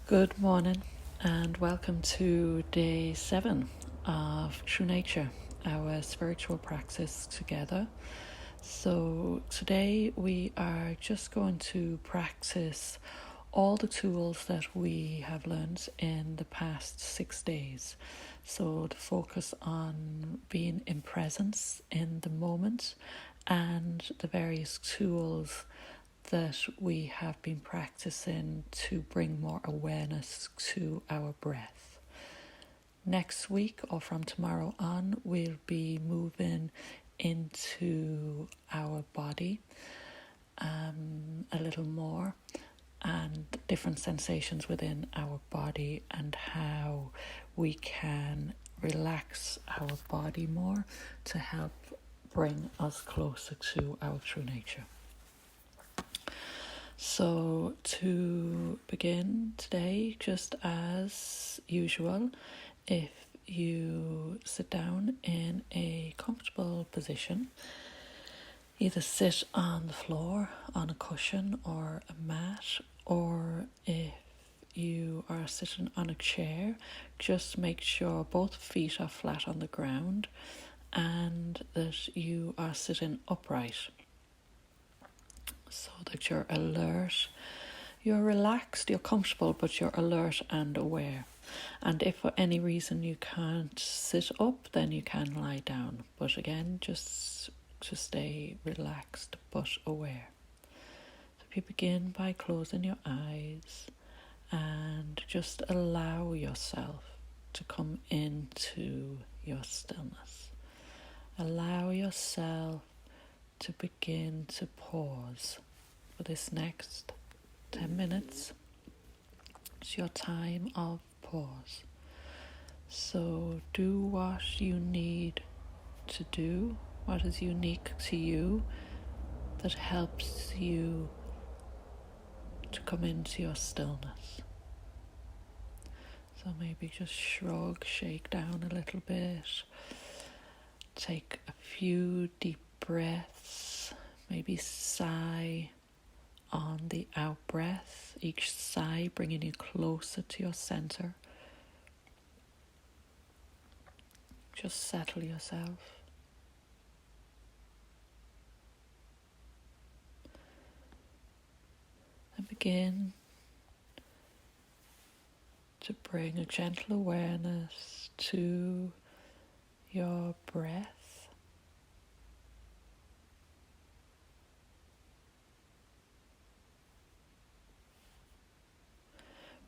Good morning and welcome to day 7 of True Nature, our spiritual practice together. So today we are just going to practice all the tools that we have learned in the past 6 days. So to focus on being in presence in the moment and the various tools that we have been practicing to bring more awareness to our breath. Next week, or from tomorrow on, we'll be moving into our body a little more, and different sensations within our body and how we can relax our body more to help bring us closer to our true nature. So to begin today, just as usual, if you sit down in a comfortable position, either sit on the floor, on a cushion or a mat, or if you are sitting on a chair, just make sure both feet are flat on the ground and that you are sitting upright, so that you're alert, you're relaxed, you're comfortable, but you're alert and aware. And if for any reason you can't sit up, then you can lie down. But again, just to stay relaxed but aware. So if you begin by closing your eyes and just allow yourself to come into your stillness. Allow yourself to begin to pause for this next 10 minutes. It's your time of pause. So do what you need to do, what is unique to you that helps you to come into your stillness. So maybe just shrug, shake down a little bit, take a few deep breaths, maybe sigh on the out breath, each sigh bringing you closer to your center. Just settle yourself. And begin to bring a gentle awareness to your breath.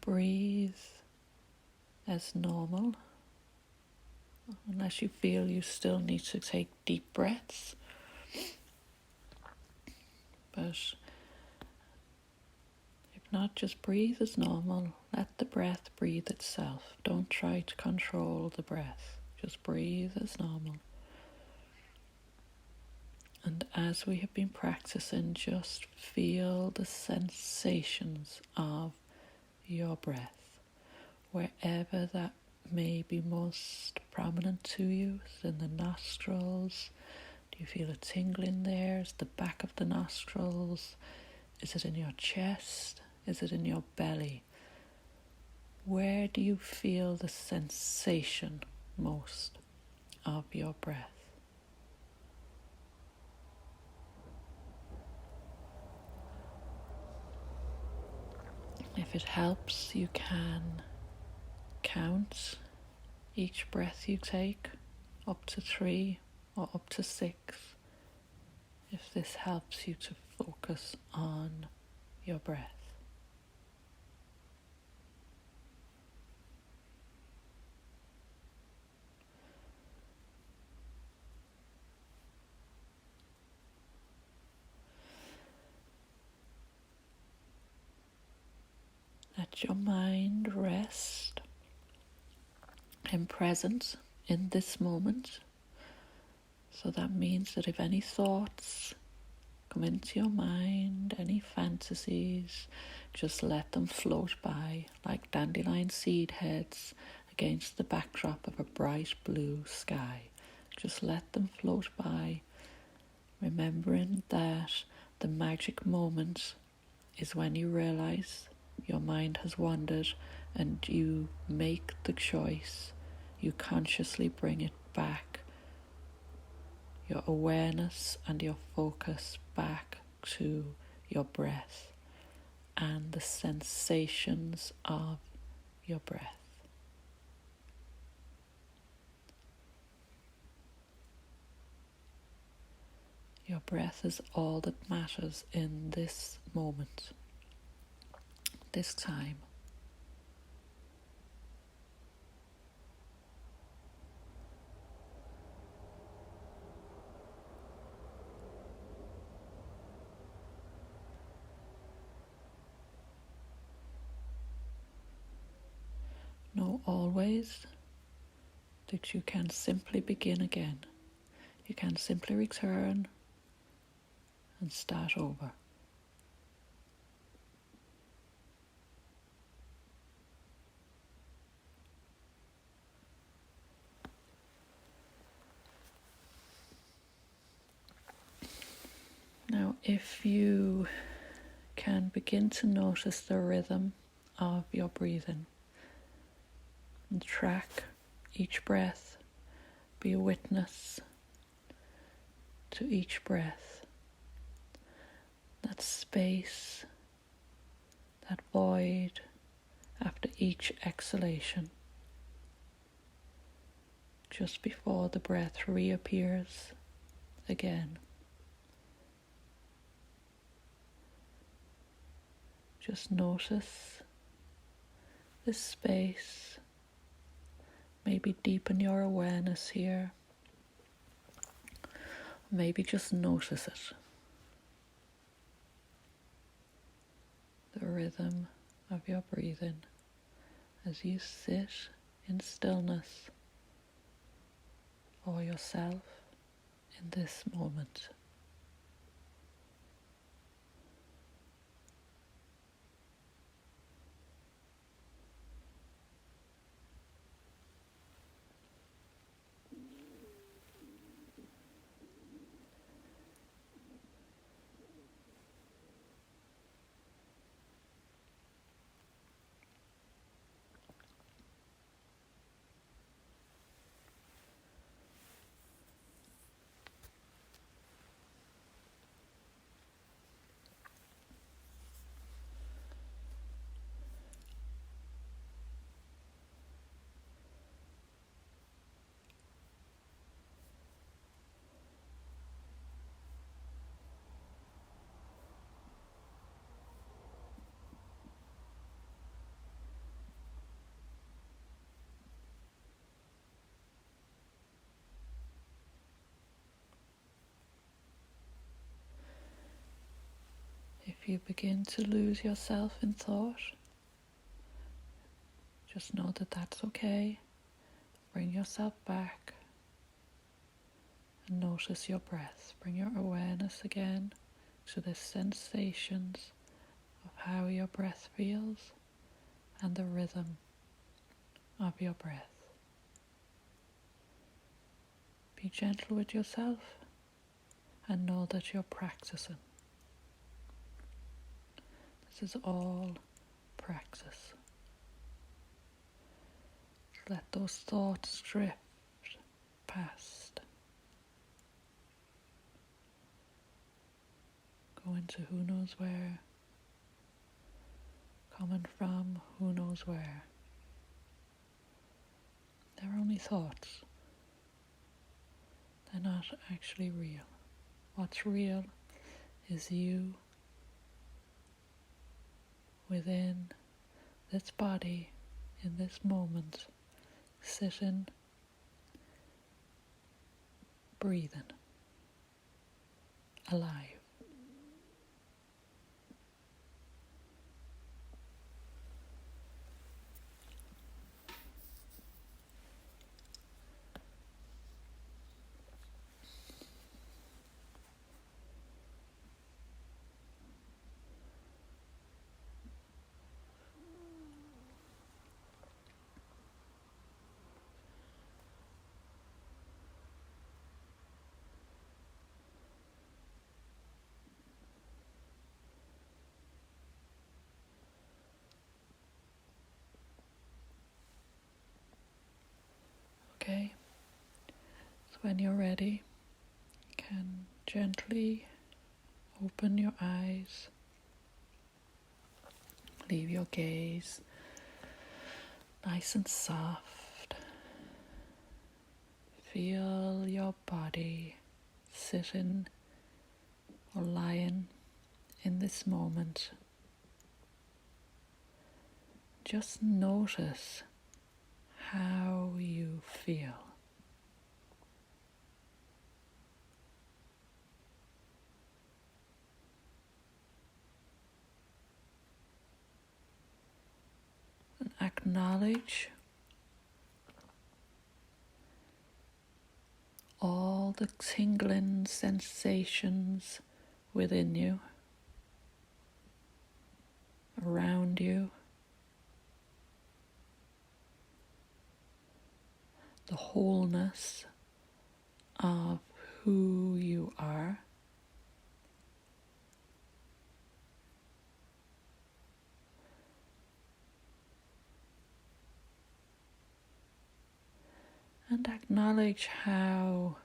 Breathe as normal, unless you feel you still need to take deep breaths. But if not, just breathe as normal. Let the breath breathe itself. Don't try to control the breath. Just breathe as normal. And as we have been practicing, just feel the sensations of your breath, wherever that may be most prominent to you. Is it in the nostrils? Do you feel a tingling there? Is the back of the nostrils? Is it in your chest? Is it in your belly? Where do you feel the sensation most of your breath? If it helps, you can count each breath you take up to 3 or up to 6, if this helps you to focus on your breath. Let your mind rest and present in this moment. So that means that if any thoughts come into your mind, any fantasies, just let them float by like dandelion seed heads against the backdrop of a bright blue sky. Just let them float by, remembering that the magic moment is when you realize your mind has wandered and you make the choice, you consciously bring it back, your awareness and your focus back to your breath and the sensations of your breath. Your breath is all that matters in this moment, this time. Know always that you can simply begin again. You can simply return and start over. Now, if you can begin to notice the rhythm of your breathing and track each breath, be a witness to each breath, that space, that void after each exhalation, just before the breath reappears again. Just notice this space. Maybe deepen your awareness here. Maybe just notice it. The rhythm of your breathing as you sit in stillness for yourself in this moment. If you begin to lose yourself in thought, just know that that's okay. Bring yourself back and notice your breath. Bring your awareness again to the sensations of how your breath feels and the rhythm of your breath. Be gentle with yourself and know that you're practicing. This is all practice. Let those thoughts drift past. Go into who knows where, coming from who knows where. They're only thoughts. They're not actually real. What's real is you within this body in this moment, sitting, breathing, alive. Okay, so when you're ready, you can gently open your eyes, leave your gaze nice and soft. Feel your body sitting or lying in this moment. Just notice how you feel. And acknowledge all the tingling sensations within you, around you, the wholeness of who you are. And acknowledge how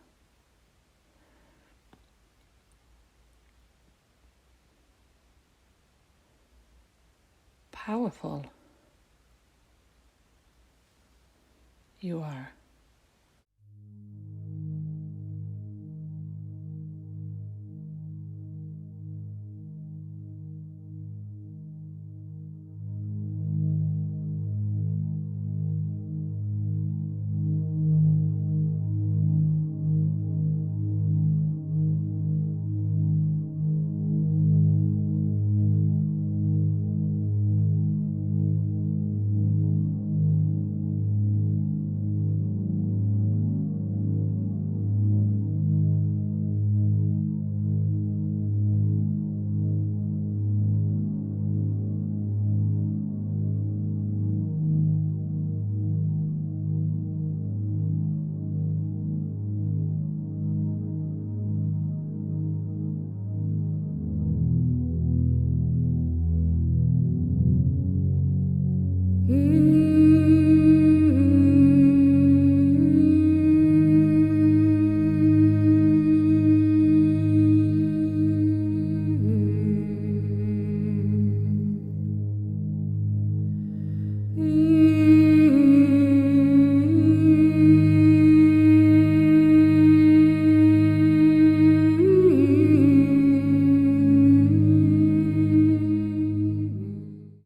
powerful you are.